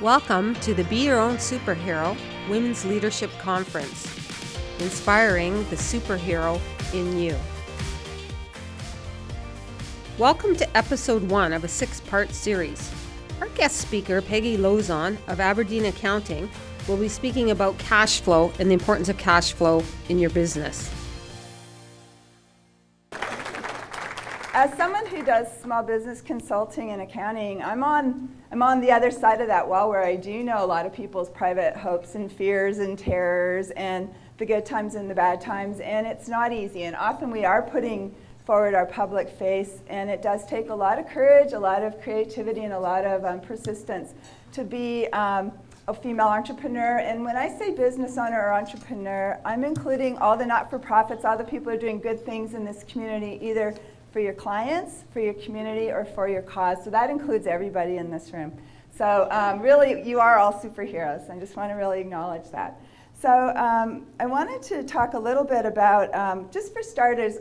Welcome to the Be Your Own Superhero Women's Leadership Conference, inspiring the superhero in you. Welcome to episode 1 of a 6-part series. Our guest speaker, Peggy Lowe of Aberdeen Accounting, will be speaking about cash flow and the importance of cash flow in your business. As someone who does small business consulting and accounting, I'm on the other side of that wall where I do know a lot of people's private hopes and fears and terrors and the good times and the bad times, and it's not easy. And often we are putting forward our public face, and it does take a lot of courage, a lot of creativity, and a lot of persistence to be a female entrepreneur. And when I say business owner or entrepreneur, I'm including all the not-for-profits, all the people who are doing good things in this community, either for your clients, for your community, or for your cause. So that includes everybody in this room. So really, you are all superheroes. I just want to really acknowledge that. So I wanted to talk a little bit about, just for starters,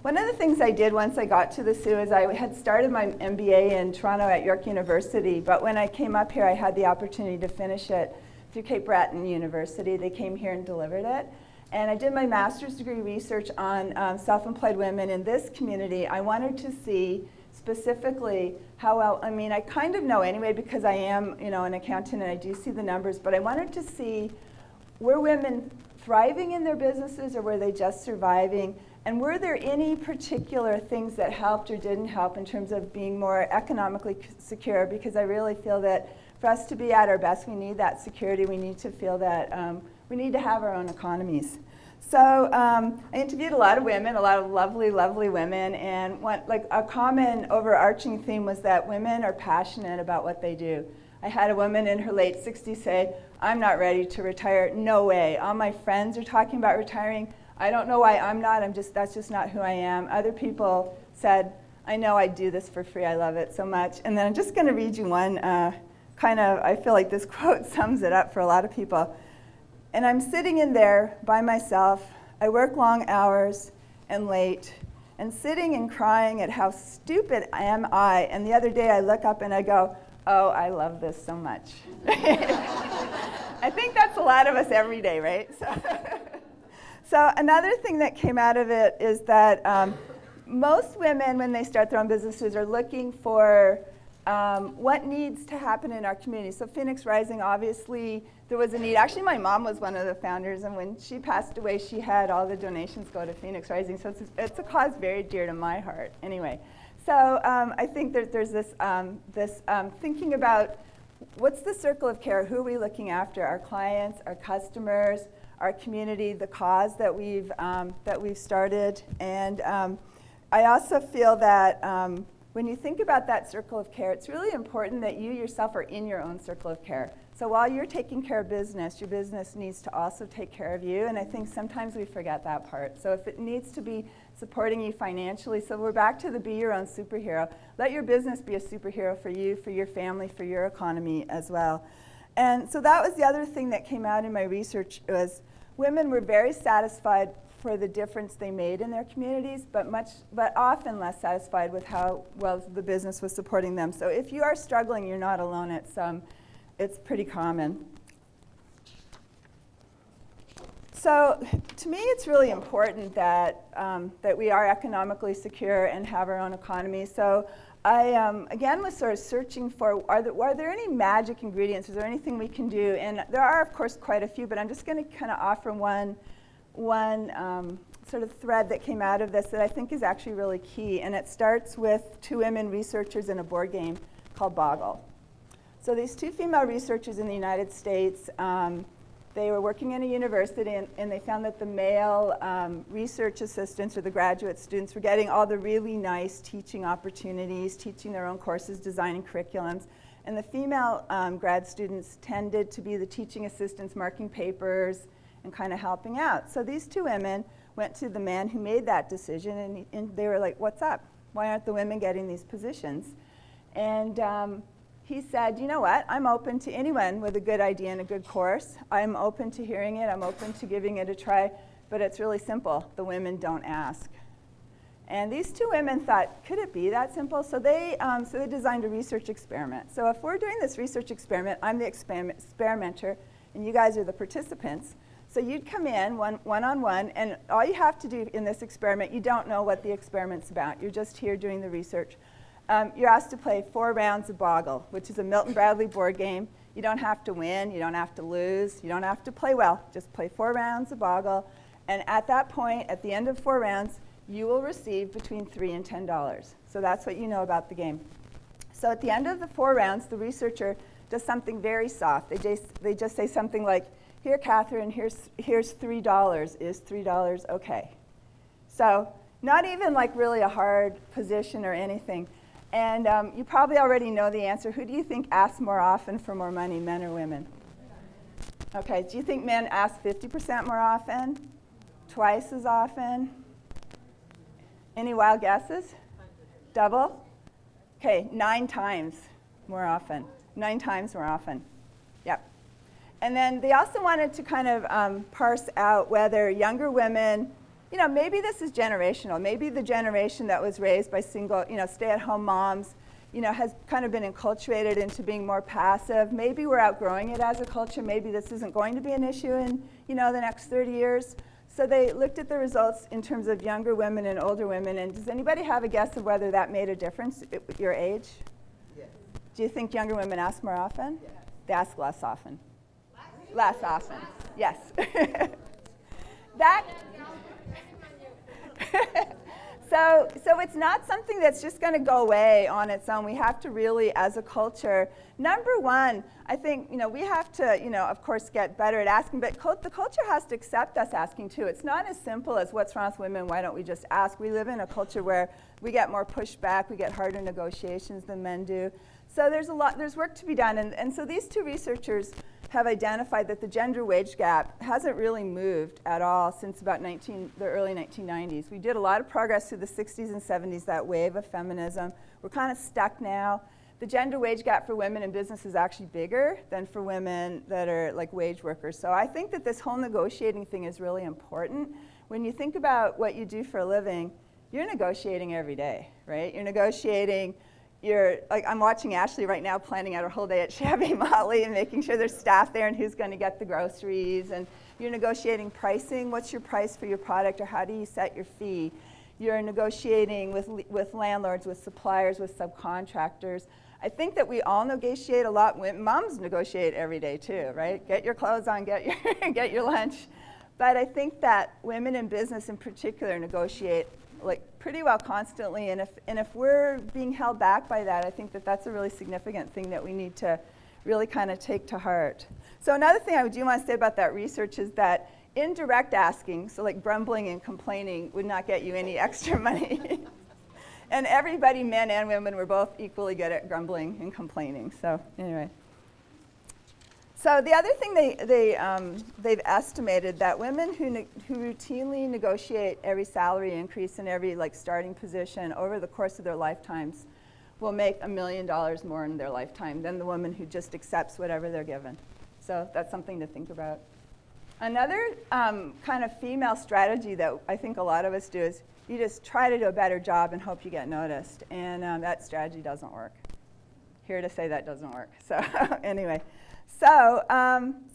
one of the things I did once I got to the Sioux is I had started my MBA in Toronto at York University, but when I came up here, I had the opportunity to finish it through Cape Breton University. They came here and delivered it. And I did my master's degree research on self-employed women in this community. I wanted to see specifically how well, I kind of know anyway because I am, an accountant and I do see the numbers, but I wanted to see, were women thriving in their businesses or were they just surviving? And were there any particular things that helped or didn't help in terms of being more economically secure? Because I really feel that for us to be at our best, we need that security. We need to feel that we need to have our own economies. So I interviewed a lot of women, a lot of lovely, lovely women, and a common overarching theme was that women are passionate about what they do. I had a woman in her late 60s say, "I'm not ready to retire, no way. All my friends are talking about retiring. I don't know why I'm not, that's just not who I am." Other people said, "I know I do this for free, I love it so much." And then I'm just gonna read you one I feel like this quote sums it up for a lot of people. "And I'm sitting in there by myself. I work long hours and late, and sitting and crying at how stupid am I. And the other day I look up and I go, oh, I love this so much." I think that's a lot of us every day, right? So another thing that came out of it is that most women, when they start their own businesses, are looking for what needs to happen in our community. So Phoenix Rising, obviously, there was a need. Actually, my mom was one of the founders, and when she passed away, she had all the donations go to Phoenix Rising. So it's a cause very dear to my heart. Anyway, so I think that there's this thinking about what's the circle of care? Who are we looking after? Our clients, our customers, our community, the cause that we've started, and I also feel that. When you think about that circle of care, it's really important that you yourself are in your own circle of care. So while you're taking care of business, your business needs to also take care of you, and I think sometimes we forget that part. So if it needs to be supporting you financially, so we're back to the be your own superhero. Let your business be a superhero for you, for your family, for your economy as well. And so that was the other thing that came out in my research was women were very satisfied for the difference they made in their communities, but often less satisfied with how well the business was supporting them. So if you are struggling, you're not alone. It's pretty common. So to me, it's really important that we are economically secure and have our own economy. So I, again, was sort of searching for, are there any magic ingredients? Is there anything we can do? And there are, of course, quite a few, but I'm just going to kind of offer one sort of thread that came out of this that I think is actually really key, and it starts with 2 women researchers in a board game called Boggle. So these 2 female researchers in the United States, they were working in a university, and they found that the male research assistants or the graduate students were getting all the really nice teaching opportunities, teaching their own courses, designing curriculums, and the female grad students tended to be the teaching assistants, marking papers, and kind of helping out. So these 2 women went to the man who made that decision, and they were like, "What's up? Why aren't the women getting these positions?" And he said, "You know what? I'm open to anyone with a good idea and a good course. I'm open to hearing it. I'm open to giving it a try, but it's really simple. The women don't ask." And these two women thought, could it be that simple? So they designed a research experiment. So if we're doing this research experiment, I'm the experimenter, and you guys are the participants. So you'd come in one-on-one, and all you have to do in this experiment, you don't know what the experiment's about. You're just here doing the research. You're asked to play 4 rounds of Boggle, which is a Milton Bradley board game. You don't have to win. You don't have to lose. You don't have to play well. Just play 4 rounds of Boggle. And at that point, at the end of 4 rounds, you will receive between $3 and $10. So that's what you know about the game. So at the end of the 4 rounds, the researcher does something very soft. They just say something like, here, Catherine, here's $3. Is $3 okay? So not even like really a hard position or anything. And you probably already know the answer. Who do you think asks more often for more money, men or women? Okay, do you think men ask 50% more often? Twice as often? Any wild guesses? Double? Okay, 9 times more often. 9 times more often. Yep. And then they also wanted to kind of parse out whether younger women, maybe this is generational. Maybe the generation that was raised by single, stay-at-home moms, has kind of been enculturated into being more passive. Maybe we're outgrowing it as a culture. Maybe this isn't going to be an issue in, the next 30 years. So they looked at the results in terms of younger women and older women. And does anybody have a guess of whether that made a difference with your age? Yes. Do you think younger women ask more often? Yes. They ask less often. Less often, yes. That. So it's not something that's just going to go away on its own. We have to really, as a culture, number one, I think we have to, of course, get better at asking. But the culture has to accept us asking too. It's not as simple as what's wrong with women. Why don't we just ask? We live in a culture where we get more pushback. We get harder negotiations than men do. So there's work to be done. And so these two researchers have identified that the gender wage gap hasn't really moved at all since about the early 1990s. We did a lot of progress through the 60s and 70s, that wave of feminism. We're kind of stuck now. The gender wage gap for women in business is actually bigger than for women that are like wage workers. So I think that this whole negotiating thing is really important. When you think about what you do for a living, you're negotiating every day, right? You're negotiating. I'm watching Ashley right now planning out her whole day at Chevy Motley and making sure there's staff there and who's going to get the groceries. And you're negotiating pricing. What's your price for your product, or how do you set your fee? You're negotiating with landlords, with suppliers, with subcontractors. I think that we all negotiate a lot. Moms negotiate every day too, right? Get your clothes on, get your lunch. But I think that women in business in particular negotiate pretty well constantly, and if we're being held back by that, I think that that's a really significant thing that we need to really kind of take to heart. So another thing I do want to say about that research is that indirect asking, so like grumbling and complaining, would not get you any extra money. And everybody, men and women, were both equally good at grumbling and complaining. So anyway. So the other thing they've estimated that women who routinely negotiate every salary increase in every starting position over the course of their lifetimes will make $1 million more in their lifetime than the woman who just accepts whatever they're given. So that's something to think about. Another kind of female strategy that I think a lot of us do is you just try to do a better job and hope you get noticed. And that strategy doesn't work. Here to say that doesn't work. So anyway. So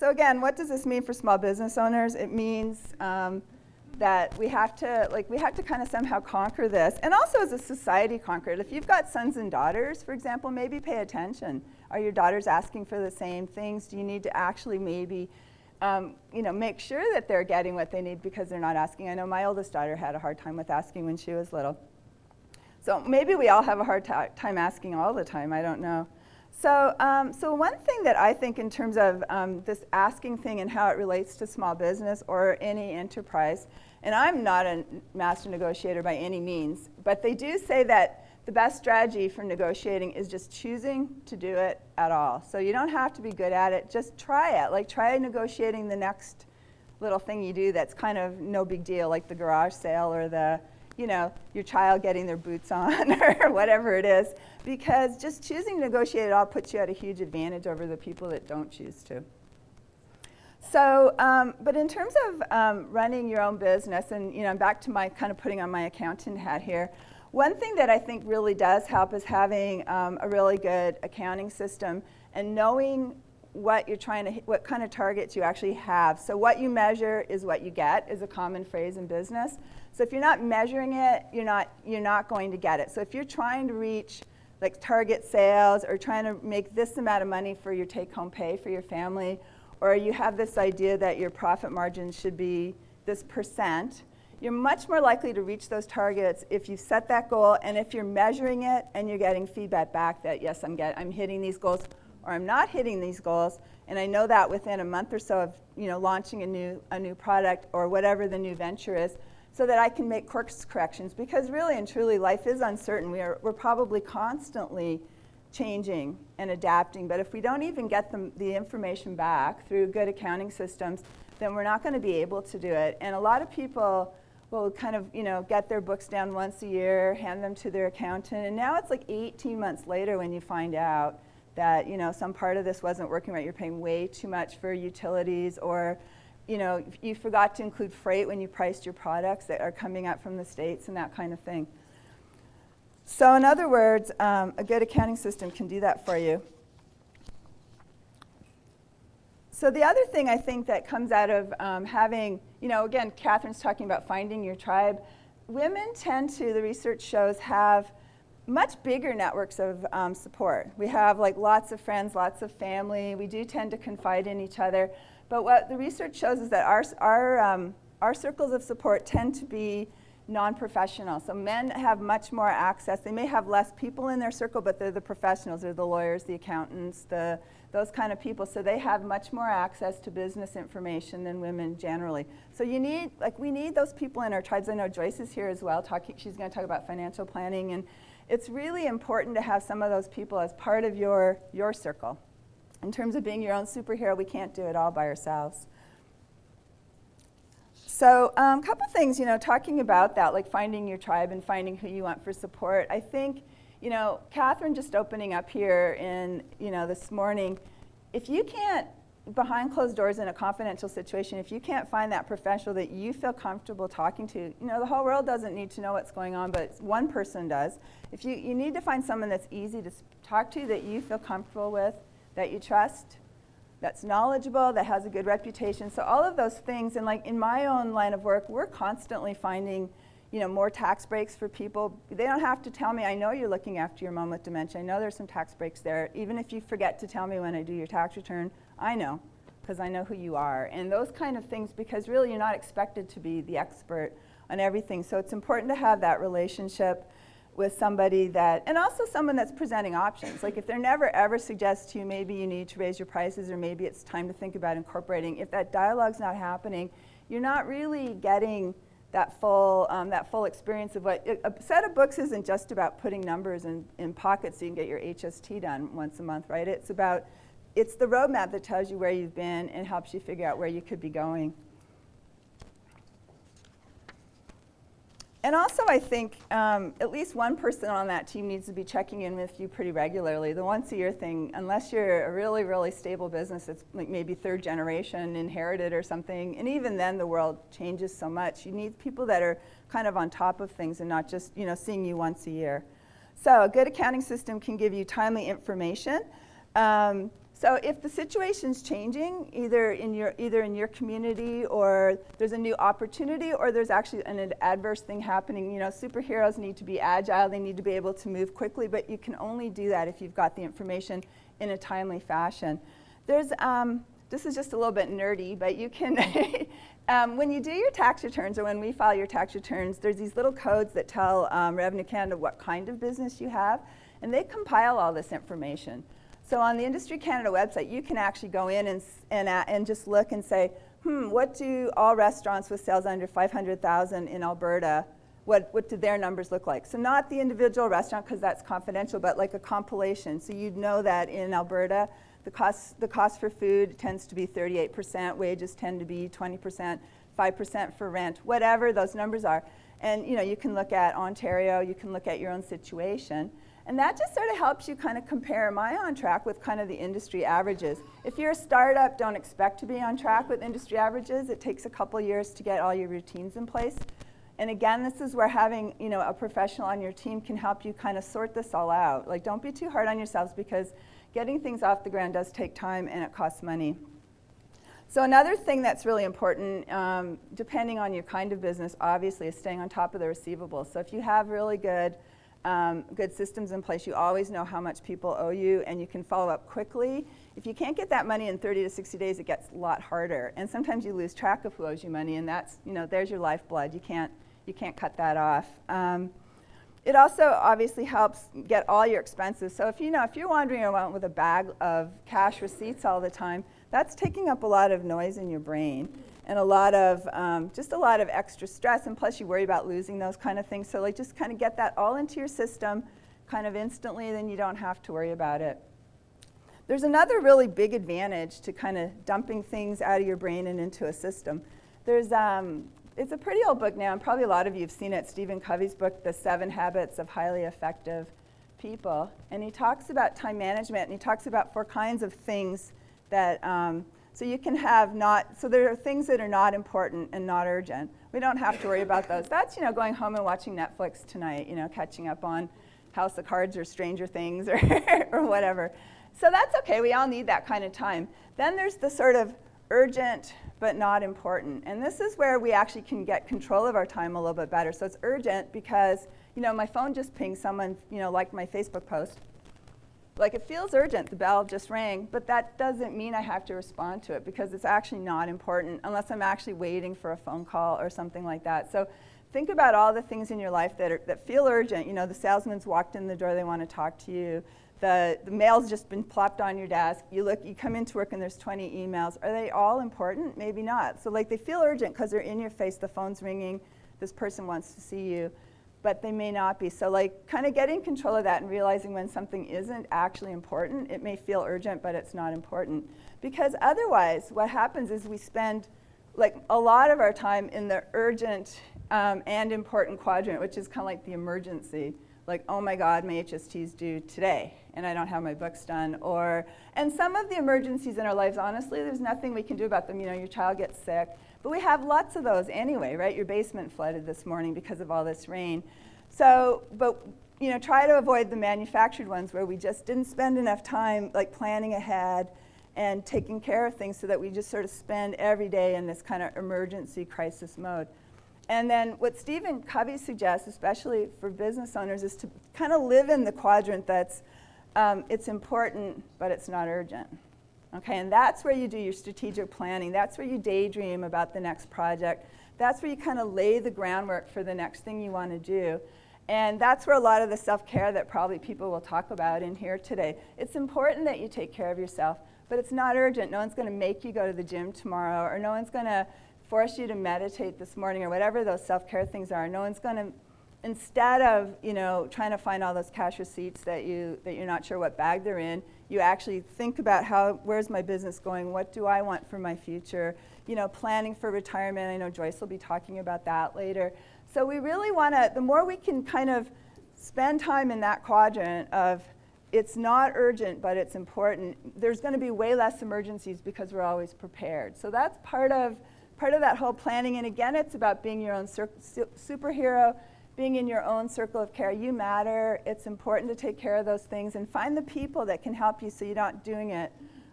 again, what does this mean for small business owners? It means that we have to kind of somehow conquer this, and also as a society conquer it. If you've got sons and daughters, for example, maybe pay attention. Are your daughters asking for the same things? Do you need to actually maybe make sure that they're getting what they need because they're not asking? I know my oldest daughter had a hard time with asking when she was little. So maybe we all have a hard time asking all the time. I don't know. So one thing that I think in terms of this asking thing and how it relates to small business or any enterprise, and I'm not a master negotiator by any means, but they do say that the best strategy for negotiating is just choosing to do it at all. So you don't have to be good at it, just try it. Try negotiating the next little thing you do that's kind of no big deal, like the garage sale or the your child getting their boots on or whatever it is, because just choosing to negotiate at all puts you at a huge advantage over the people that don't choose to. So, but in terms of running your own business, and back to my kind of putting on my accountant hat here, one thing that I think really does help is having a really good accounting system and knowing what you're trying to, what kind of targets you actually have. So what you measure is what you get is a common phrase in business. So if you're not measuring it, you're not going to get it. So if you're trying to reach like target sales or trying to make this amount of money for your take-home pay for your family, or you have this idea that your profit margin should be this percent, you're much more likely to reach those targets if you set that goal and if you're measuring it and you're getting feedback back that yes, I'm hitting these goals or I'm not hitting these goals, and I know that within a month or so of launching a new product or whatever the new venture is, so that I can make course corrections. Because really and truly, life is uncertain. We're probably constantly changing and adapting, but if we don't even get the information back through good accounting systems, then we're not going to be able to do it. And a lot of people will kind of get their books down once a year, hand them to their accountant, and now it's like 18 months later when you find out that some part of this wasn't working right. You're paying way too much for utilities, or you forgot to include freight when you priced your products that are coming up from the States and that kind of thing. So in other words, a good accounting system can do that for you. So the other thing I think that comes out of having, again, Catherine's talking about finding your tribe. Women tend to, the research shows, have much bigger networks of support. We have like lots of friends, lots of family. We do tend to confide in each other. But what the research shows is that our circles of support tend to be non-professional. So men have much more access. They may have less people in their circle, but they're the professionals. They're the lawyers, the accountants, those kind of people. So they have much more access to business information than women generally. So we need those people in our tribes. I know Joyce is here as well. She's going to talk about financial planning, and it's really important to have some of those people as part of your circle. In terms of being your own superhero, we can't do it all by ourselves. So a couple things, talking about that, like finding your tribe and finding who you want for support. I think, Catherine just opening up here in, this morning, if you can't, behind closed doors in a confidential situation, if you can't find that professional that you feel comfortable talking to, the whole world doesn't need to know what's going on, but one person does. If you need to find someone that's easy to talk to, that you feel comfortable with, that you trust, that's knowledgeable, that has a good reputation. So all of those things, and like in my own line of work, we're constantly finding, more tax breaks for people. They don't have to tell me, I know you're looking after your mom with dementia. I know there's some tax breaks there. Even if you forget to tell me when I do your tax return, I know, because I know who you are. And those kind of things, because really you're not expected to be the expert on everything. So it's important to have that relationship with somebody that, and also someone that's presenting options. Like if they're never ever suggest to you, maybe you need to raise your prices, or maybe it's time to think about incorporating. If that dialogue's not happening, you're not really getting that full experience of what, a set of books isn't just about putting numbers in pockets so you can get your HST done once a month, right? It's the roadmap that tells you where you've been and helps you figure out where you could be going. And also, I think at least one person on that team needs to be checking in with you pretty regularly. The once-a-year thing, unless you're a really, really stable business, it's like maybe third generation, inherited or something, and even then the world changes so much. You need people that are kind of on top of things and not just seeing you once a year. So a good accounting system can give you timely information. So if the situation's changing, either in your community, or there's a new opportunity, or there's actually an adverse thing happening, superheroes need to be agile, they need to be able to move quickly, but you can only do that if you've got the information in a timely fashion. There's, this is just a little bit nerdy, but you can, when you do your tax returns, or when we file your tax returns, there's these little codes that tell Revenue Canada what kind of business you have, and they compile all this information. So on the Industry Canada website, you can actually go in and just look and say, what do all restaurants with sales under 500,000 in Alberta, what do their numbers look like? So not the individual restaurant, because that's confidential, but like a compilation. So you'd know that in Alberta, the cost for food tends to be 38%, wages tend to be 20%, 5% for rent, whatever those numbers are. And you can look at Ontario, you can look at your own situation. And that just sort of helps you kind of compare, am I on track with kind of the industry averages? If you're a startup, don't expect to be on track with industry averages. It takes a couple years to get all your routines in place. And again, this is where having, you know, a professional on your team can help you kind of sort this all out. Like, don't be too hard on yourselves, because getting things off the ground does take time and it costs money. So another thing that's really important, depending on your kind of business, obviously, is staying on top of the receivables. So if you have really good systems in place, you always know how much people owe you, and you can follow up quickly. If you can't get that money in 30 to 60 days, it gets a lot harder. And sometimes you lose track of who owes you money, and that's, you know, there's your lifeblood. You can't cut that off. It also obviously helps get all your expenses. So if you're wandering around with a bag of cash receipts all the time, that's taking up a lot of noise in your brain and a lot of extra stress. And plus, you worry about losing those kind of things. So like, just kind of get that all into your system, kind of instantly. Then you don't have to worry about it. There's another really big advantage to kind of dumping things out of your brain and into a system. There's it's a pretty old book now, and probably a lot of you have seen it, Stephen Covey's book, The 7 Habits of Highly Effective People. And he talks about time management, and he talks about 4 kinds of things that, so you can have so there are things that are not important and not urgent. We don't have to worry about those. That's, you know, going home and watching Netflix tonight, you know, catching up on House of Cards or Stranger Things or whatever. So that's okay, we all need that kind of time. Then there's the sort of urgent but not important. And this is where we actually can get control of our time a little bit better. So it's urgent because, you know, my phone just pinged someone, you know, liked my Facebook post. Like, it feels urgent, the bell just rang, but that doesn't mean I have to respond to it, because it's actually not important unless I'm actually waiting for a phone call or something like that. So think about all the things in your life that feel urgent. You know, the salesman's walked in the door, they want to talk to you. The mail's just been plopped on your desk. You come into work and there's 20 emails. Are they all important? Maybe not. So like, they feel urgent because they're in your face, the phone's ringing, this person wants to see you, but they may not be. So like, kind of getting control of that and realizing when something isn't actually important. It may feel urgent, but it's not important. Because otherwise, what happens is we spend like a lot of our time in the urgent and important quadrant, which is kind of like the emergency. Like, oh my God, my HST's due today, and I don't have my books done. And some of the emergencies in our lives, honestly, there's nothing we can do about them. You know, your child gets sick, but we have lots of those anyway, right? Your basement flooded this morning because of all this rain. So, but you know, try to avoid the manufactured ones where we just didn't spend enough time like planning ahead and taking care of things, so that we just sort of spend every day in this kind of emergency crisis mode. And then what Stephen Covey suggests, especially for business owners, is to kind of live in the quadrant that's it's important, but it's not urgent. Okay, and that's where you do your strategic planning. That's where you daydream about the next project. That's where you kind of lay the groundwork for the next thing you want to do. And that's where a lot of the self-care that probably people will talk about in here today. It's important that you take care of yourself, but it's not urgent. No one's going to make you go to the gym tomorrow, or no one's going to force you to meditate this morning, or whatever those self-care things are. No one's going to, instead of, you know, trying to find all those cash receipts that you're not sure what bag they're in, you actually think about where's my business going? What do I want for my future? You know, planning for retirement. I know Joyce will be talking about that later. So we really want to, the more we can kind of spend time in that quadrant of it's not urgent, but it's important, there's going to be way less emergencies because we're always prepared. So that's part of that whole planning. And again, it's about being your own superhero, being in your own circle of care. You matter. It's important to take care of those things and find the people that can help you so you're not doing it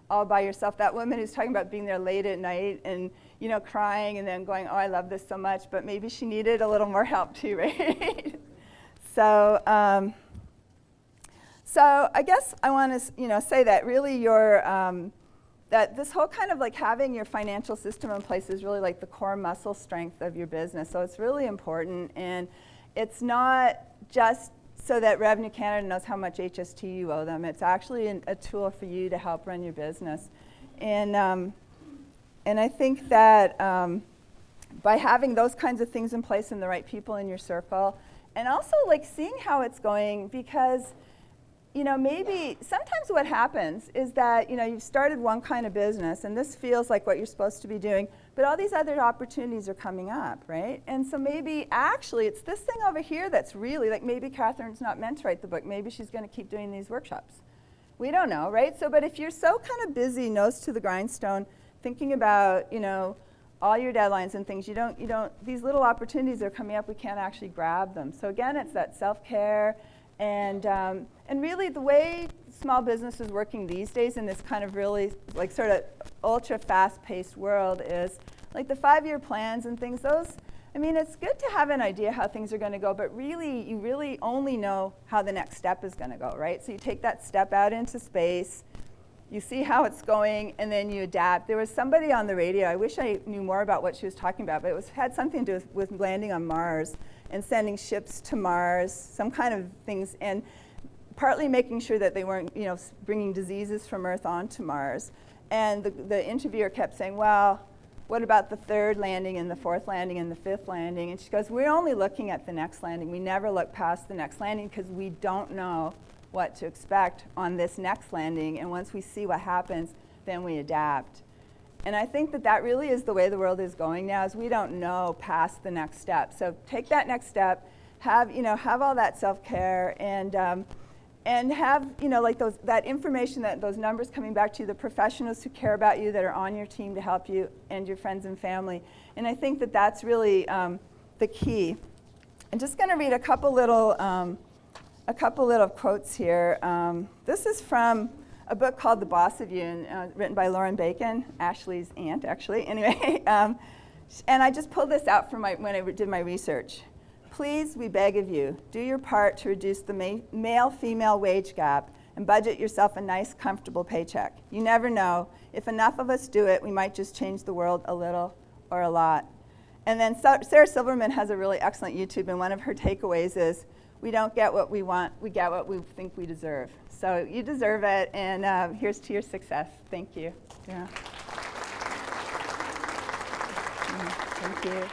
all by yourself. That woman who's talking about being there late at night and, you know, crying and then going, oh, I love this so much, but maybe she needed a little more help too, right? So I guess I want to, you know, say that really that this whole kind of like having your financial system in place is really like the core muscle strength of your business. So it's really important, and it's not just so that Revenue Canada knows how much HST you owe them. It's actually a tool for you to help run your business. And I think that by having those kinds of things in place and the right people in your circle, and also like seeing how it's going, because maybe sometimes what happens is that, you've started one kind of business and this feels like what you're supposed to be doing, but all these other opportunities are coming up, right? And so maybe actually it's this thing over here that's really, like maybe Catherine's not meant to write the book. Maybe she's going to keep doing these workshops. We don't know, right? So, but if you're so kind of busy, nose to the grindstone, thinking about, all your deadlines and things, these little opportunities are coming up, we can't actually grab them. So again, it's that self-care. And really the way small business is working these days in this kind of really like sort of ultra fast-paced world is like the 5-year plans and things, it's good to have an idea how things are going to go, but really, you really only know how the next step is going to go, right? So you take that step out into space, you see how it's going, and then you adapt. There was somebody on the radio, I wish I knew more about what she was talking about, but it had something to do with landing on Mars and sending ships to Mars, some kind of things, and partly making sure that they weren't, bringing diseases from Earth onto Mars. And the interviewer kept saying, well, what about the 3rd landing and the 4th landing and the 5th landing? And she goes, we're only looking at the next landing. We never look past the next landing because we don't know what to expect on this next landing. And once we see what happens, then we adapt. And I think that really is the way the world is going now, is we don't know past the next step. So take that next step, have all that self-care, and have, like that information, those numbers coming back to you, the professionals who care about you, that are on your team to help you, and your friends and family. And I think that that's really the key. I'm just going to read a couple little quotes here. This is from a book called The Boss of You, and, written by Lauren Bacon, Ashley's aunt, actually. Anyway, and I just pulled this out from when I did my research. Please, we beg of you, do your part to reduce the male-female wage gap and budget yourself a nice, comfortable paycheck. You never know. If enough of us do it, we might just change the world a little or a lot. And then Sarah Silverman has a really excellent YouTube, and one of her takeaways is, we don't get what we want, we get what we think we deserve. So you deserve it, and here's to your success. Thank you. Yeah. Thank you.